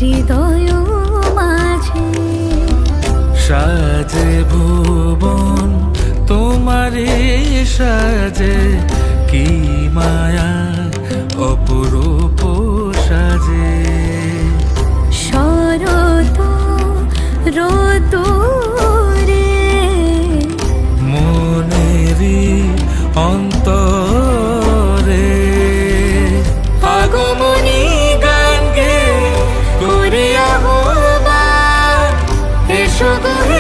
হৃদয় মাঝে। সাজে ভুবন তোমারে সাজে, কি মায়া অপরূপ সাজে। শরত রোদুরে মনেরি অন্তরে আগমনী গান গে করে আহ্বান, এসো গো হে